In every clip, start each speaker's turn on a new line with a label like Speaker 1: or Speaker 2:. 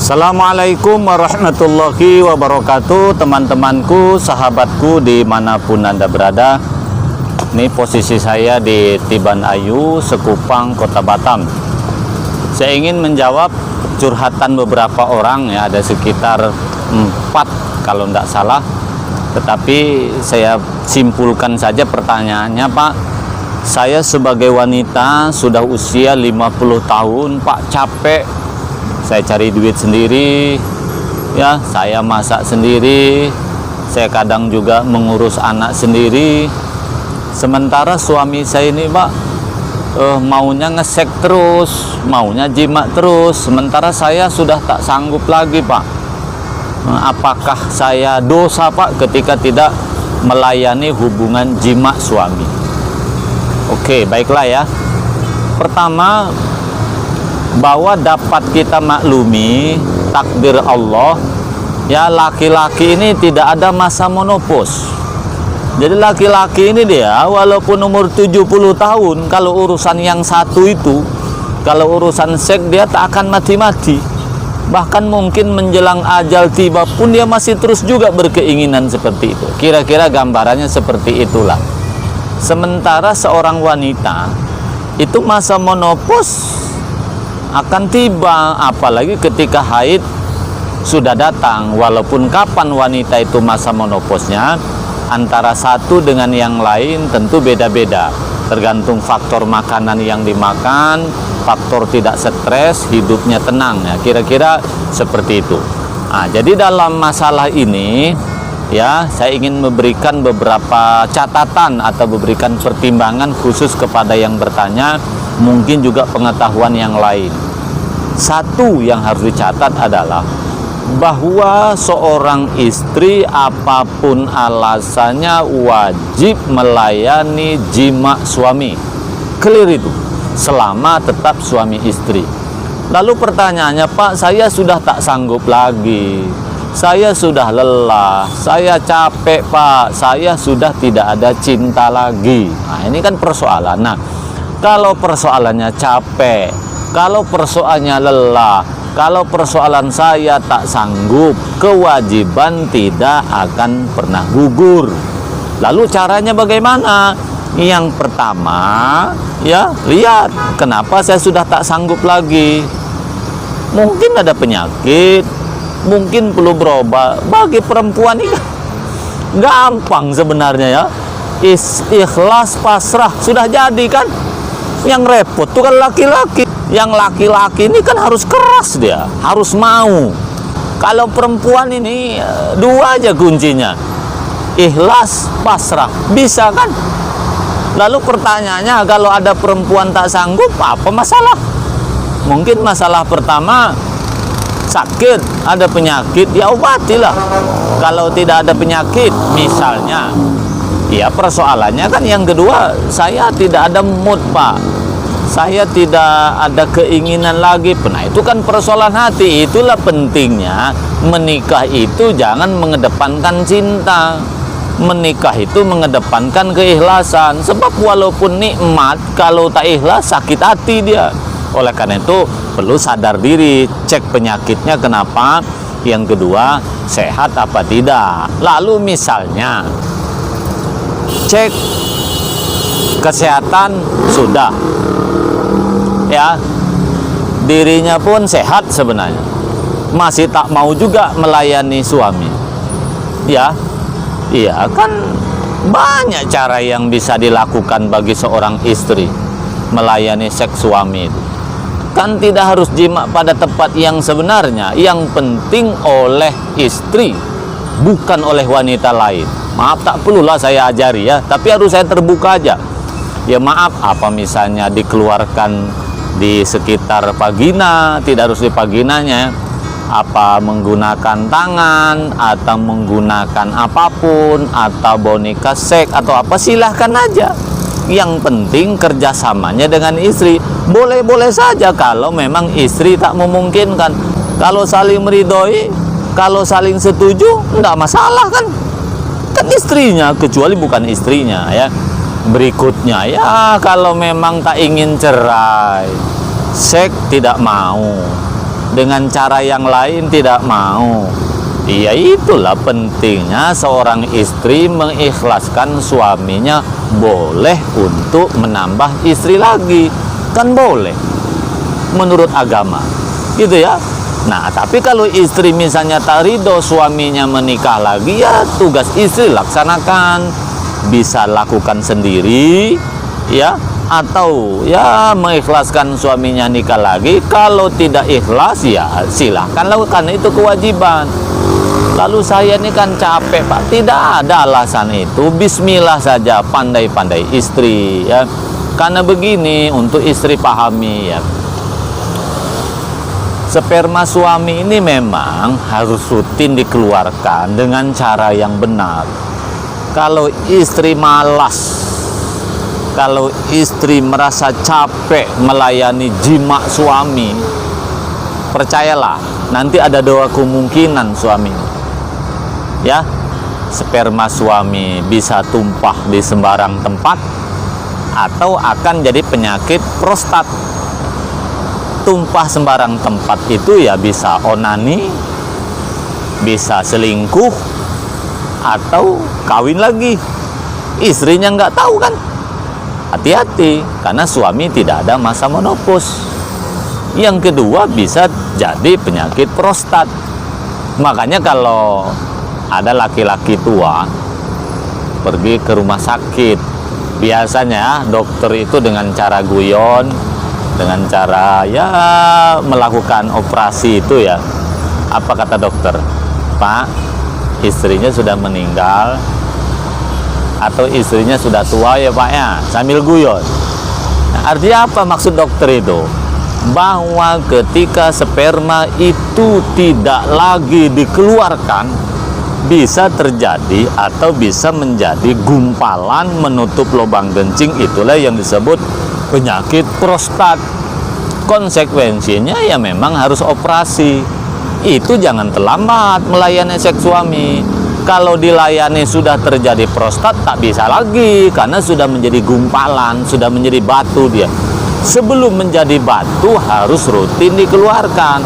Speaker 1: Assalamualaikum warahmatullahi wabarakatuh, teman-temanku, sahabatku dimanapun Anda berada. Ini posisi saya di Tiban Ayu, Sekupang, Kota Batam. Saya ingin menjawab curhatan beberapa orang, ya, ada sekitar 4 kalau tidak salah. Tetapi saya simpulkan saja pertanyaannya, Pak. Saya sebagai wanita sudah usia 50 tahun, Pak, capek. Saya cari duit sendiri, ya, saya masak sendiri, saya kadang juga mengurus anak sendiri. Sementara suami saya ini, Pak, maunya ngesek terus, maunya jimat terus. Sementara saya sudah tak sanggup lagi, Pak. Apakah saya dosa, Pak, ketika tidak melayani hubungan jimat suami? Oke, baiklah ya. Pertama, bahwa dapat kita maklumi takdir Allah, ya, laki-laki ini tidak ada masa menopause. Jadi laki-laki ini dia walaupun umur 70 tahun, kalau urusan yang satu itu, kalau urusan seks, dia tak akan mati-mati. Bahkan mungkin menjelang ajal tiba pun dia masih terus juga berkeinginan seperti itu. Kira-kira gambarannya seperti itulah. Sementara seorang wanita itu masa menopause akan tiba, apalagi ketika haid sudah datang. Walaupun kapan wanita itu masa menopausnya, antara satu dengan yang lain tentu beda-beda, tergantung faktor makanan yang dimakan, faktor tidak stres, hidupnya tenang, ya, kira-kira seperti itu. Jadi dalam masalah ini, ya, saya ingin memberikan beberapa catatan atau memberikan pertimbangan khusus kepada yang bertanya, mungkin juga pengetahuan yang lain. Satu yang harus dicatat adalah bahwa seorang istri apapun alasannya wajib melayani jima suami. Clear itu, selama tetap suami istri. Lalu pertanyaannya, Pak, saya sudah tak sanggup lagi, saya sudah lelah, saya capek, Pak, saya sudah tidak ada cinta lagi. Nah, ini kan persoalan. Nah, kalau persoalannya capek, kalau persoalannya lelah, kalau persoalan saya tak sanggup, kewajiban tidak akan pernah gugur. Lalu caranya bagaimana? Yang pertama, ya, lihat kenapa saya sudah tak sanggup lagi. Mungkin ada penyakit, mungkin perlu berobat. Bagi perempuan ini gampang sebenarnya, ya. Ikhlas, pasrah, sudah jadi kan. Yang repot tuh kan laki-laki. Yang laki-laki ini kan harus keras, dia harus mau. Kalau perempuan ini dua aja kuncinya, ikhlas, pasrah, bisa kan. Lalu pertanyaannya, kalau ada perempuan tak sanggup, apa masalah? Mungkin masalah pertama sakit, ada penyakit, ya obatilah. Kalau tidak ada penyakit misalnya, ya persoalannya kan yang kedua, saya tidak ada mood, Pak, saya tidak ada keinginan lagi. Nah, itu kan persoalan hati. Itulah pentingnya menikah itu jangan mengedepankan cinta. Menikah itu mengedepankan keikhlasan. Sebab walaupun nikmat, kalau tak ikhlas sakit hati dia. Oleh karena itu perlu sadar diri, cek penyakitnya kenapa. Yang kedua, sehat apa tidak. Lalu misalnya cek kesehatan sudah, ya, dirinya pun sehat sebenarnya, masih tak mau juga melayani suami, ya. Iya kan, banyak cara yang bisa dilakukan bagi seorang istri melayani seks suami itu. Kan tidak harus jima pada tempat yang sebenarnya, yang penting oleh istri, bukan oleh wanita lain. Maaf, tak perlulah saya ajari, ya, tapi harus saya terbuka aja. Ya maaf, apa misalnya dikeluarkan di sekitar vagina, tidak harus di vaginanya, apa menggunakan tangan atau menggunakan apapun, atau boneka seks atau apa, silahkan aja. Yang penting kerjasamanya dengan istri. Boleh-boleh saja kalau memang istri tak memungkinkan. Kalau saling meridhoi, kalau saling setuju, enggak masalah kan. Kan istrinya, kecuali bukan istrinya, ya. Berikutnya, ya, kalau memang tak ingin cerai, seks tidak mau, dengan cara yang lain tidak mau. Ya itulah pentingnya seorang istri mengikhlaskan suaminya. Boleh untuk menambah istri lagi, kan boleh menurut agama gitu ya. Nah tapi kalau istri misalnya tak ridho suaminya menikah lagi, ya tugas istri laksanakan. Bisa lakukan sendiri ya, atau ya mengikhlaskan suaminya nikah lagi. Kalau tidak ikhlas ya silahkan lakukan, itu kewajiban. Lalu saya ini kan capek Pak, tidak ada alasan itu. Bismillah saja, pandai-pandai istri ya. Karena begini, untuk istri pahami ya, sperma suami ini memang harus rutin dikeluarkan dengan cara yang benar. Kalau istri malas, kalau istri merasa capek melayani jima suami, percayalah nanti ada dua kemungkinan suami ya. Sperma suami bisa tumpah di sembarang tempat, atau akan jadi penyakit prostat. Tumpah sembarang tempat itu ya bisa onani, bisa selingkuh, atau kawin lagi. Istrinya nggak tahu kan. Hati-hati, karena suami tidak ada masa menopause. Yang kedua bisa jadi penyakit prostat. Makanya kalau ada laki-laki tua pergi ke rumah sakit, biasanya dokter itu dengan cara guyon, dengan cara ya melakukan operasi itu ya. Apa kata dokter? Pak, istrinya sudah meninggal atau istrinya sudah tua ya Pak ya, sambil guyon. Nah, artinya apa maksud dokter itu? Bahwa ketika sperma itu tidak lagi dikeluarkan, bisa terjadi atau bisa menjadi gumpalan menutup lubang kencing. Itulah yang disebut penyakit prostat. Konsekuensinya ya memang harus operasi. Itu jangan terlambat melayani seks suami. Kalau dilayani sudah terjadi prostat, tak bisa lagi, karena sudah menjadi gumpalan, sudah menjadi batu dia. Sebelum menjadi batu harus rutin dikeluarkan.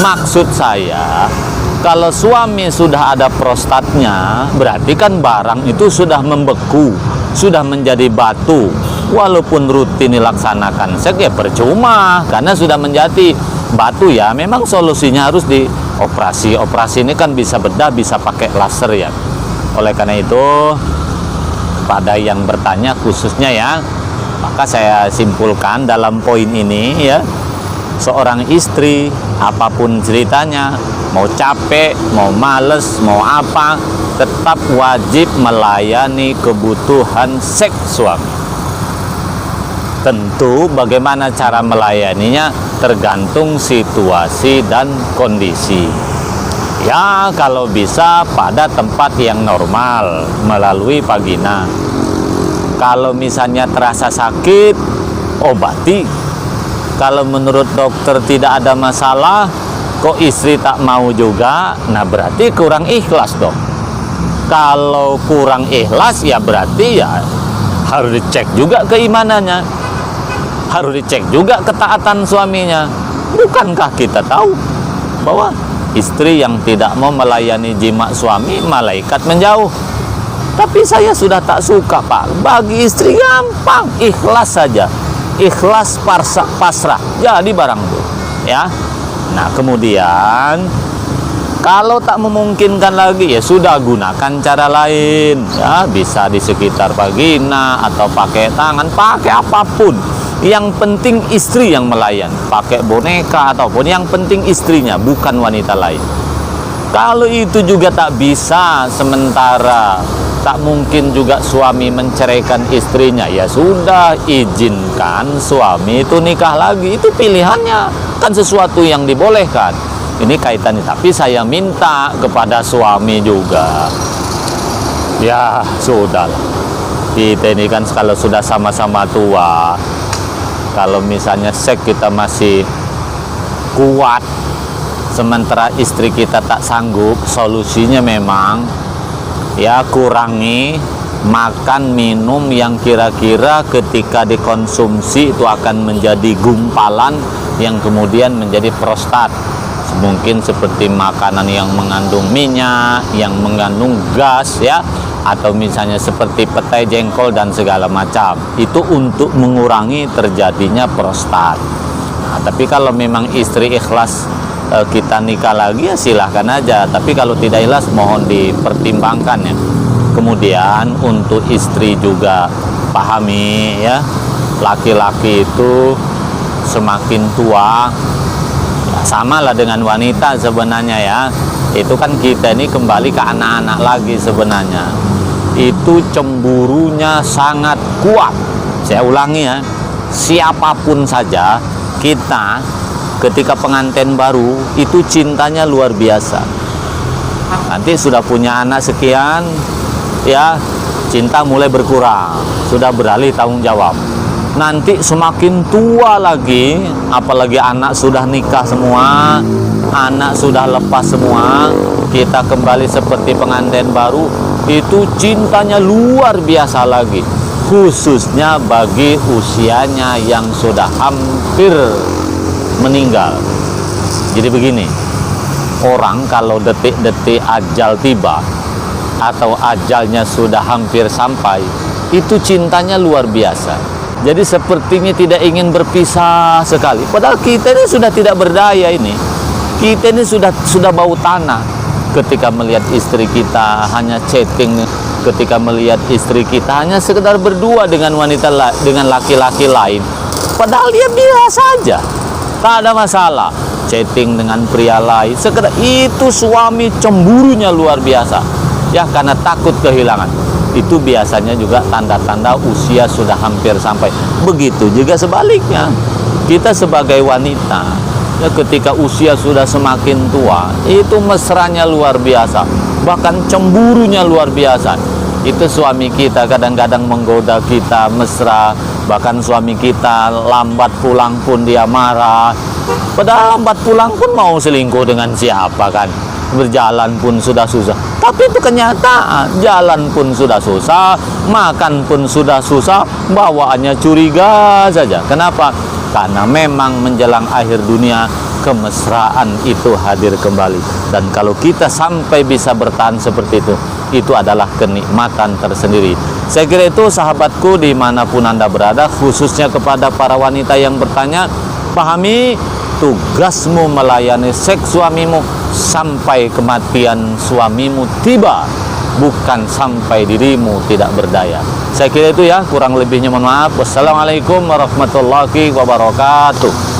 Speaker 1: Maksud saya, kalau suami sudah ada prostatnya, berarti kan barang itu sudah membeku, sudah menjadi batu. Walaupun rutin dilaksanakan seks ya percuma, karena sudah menjadi batu ya. Memang solusinya harus dioperasi. Operasi ini kan bisa bedah, bisa pakai laser ya. Oleh karena itu, pada yang bertanya khususnya ya, maka saya simpulkan dalam poin ini ya, seorang istri apapun ceritanya, mau capek, mau males, mau apa, tetap wajib melayani kebutuhan seks suami. Tentu bagaimana cara melayaninya tergantung situasi dan kondisi. Ya kalau bisa pada tempat yang normal melalui vagina. Kalau misalnya terasa sakit, obati. Kalau menurut dokter tidak ada masalah, kok istri tak mau juga, nah berarti kurang ikhlas dong. Kalau kurang ikhlas ya berarti ya harus dicek juga keimanannya, harus dicek juga ketaatan suaminya. Bukankah kita tahu bahwa istri yang tidak mau melayani jima suami, malaikat menjauh. Tapi saya sudah tak suka Pak. Bagi istri gampang, ikhlas saja, ikhlas pasrah, jadi barang itu ya. Nah kemudian kalau tak memungkinkan lagi ya sudah, gunakan cara lain ya, bisa di sekitar vagina atau pakai tangan, pakai apapun. Yang penting istri yang melayan, pakai boneka ataupun, yang penting istrinya, bukan wanita lain. Kalau itu juga tak bisa, sementara tak mungkin juga suami menceraikan istrinya, ya sudah, izinkan suami itu nikah lagi. Itu pilihannya, kan sesuatu yang dibolehkan. Ini kaitannya, tapi saya minta kepada suami juga, ya sudah, kita ini kan kalau sudah sama-sama tua, kalau misalnya seks kita masih kuat, sementara istri kita tak sanggup, solusinya memang ya kurangi makan minum yang kira-kira ketika dikonsumsi itu akan menjadi gumpalan yang kemudian menjadi prostat. mungkin seperti makanan yang mengandung minyak, yang mengandung gas ya, atau misalnya seperti petai, jengkol dan segala macam. Itu untuk mengurangi terjadinya prostat. Nah, tapi kalau memang istri ikhlas kita nikah lagi, ya silahkan aja. Tapi kalau tidak ikhlas, mohon dipertimbangkan ya. Kemudian untuk istri juga pahami ya, laki-laki itu semakin tua ya, sama lah dengan wanita sebenarnya ya. Itu kan kita ini kembali ke anak-anak lagi sebenarnya. Itu cemburunya sangat kuat. Saya ulangi ya, siapapun saja kita ketika pengantin baru itu cintanya luar biasa. Nanti sudah punya anak sekian ya, cinta mulai berkurang, sudah beralih tanggung jawab. Nanti semakin tua lagi, apalagi anak sudah nikah semua, anak sudah lepas semua, kita kembali seperti pengantin baru, itu cintanya luar biasa lagi, khususnya bagi usianya yang sudah hampir meninggal. Jadi begini, orang kalau detik-detik ajal tiba atau ajalnya sudah hampir sampai, itu cintanya luar biasa. Jadi sepertinya tidak ingin berpisah sekali. Padahal kita ini sudah tidak berdaya ini. Kita ini sudah bau tanah. Ketika melihat istri kita hanya chatting, ketika melihat istri kita hanya sekedar berdua dengan dengan laki-laki lain. Padahal dia biasa saja, tak ada masalah. Chatting dengan pria lain, sekedar itu suami cemburunya luar biasa. Ya, karena takut kehilangan. Itu biasanya juga tanda-tanda usia sudah hampir sampai. Begitu juga sebaliknya, kita sebagai wanita ya, ketika usia sudah semakin tua, itu mesranya luar biasa, bahkan cemburunya luar biasa. Itu suami kita kadang-kadang menggoda kita mesra, bahkan suami kita lambat pulang pun dia marah. Padahal lambat pulang pun mau selingkuh dengan siapa kan? Berjalan pun sudah susah. Tapi itu kenyataan, jalan pun sudah susah, makan pun sudah susah, bawaannya curiga saja. Kenapa? Karena memang menjelang akhir dunia, kemesraan itu hadir kembali. Dan kalau kita sampai bisa bertahan seperti itu adalah kenikmatan tersendiri. Saya kira itu sahabatku dimanapun Anda berada, khususnya kepada para wanita yang bertanya, pahami tugasmu melayani seks suamimu sampai kematian suamimu tiba, bukan sampai dirimu tidak berdaya. Saya kira itu ya, kurang lebihnya mohon maaf. Wassalamualaikum warahmatullahi wabarakatuh.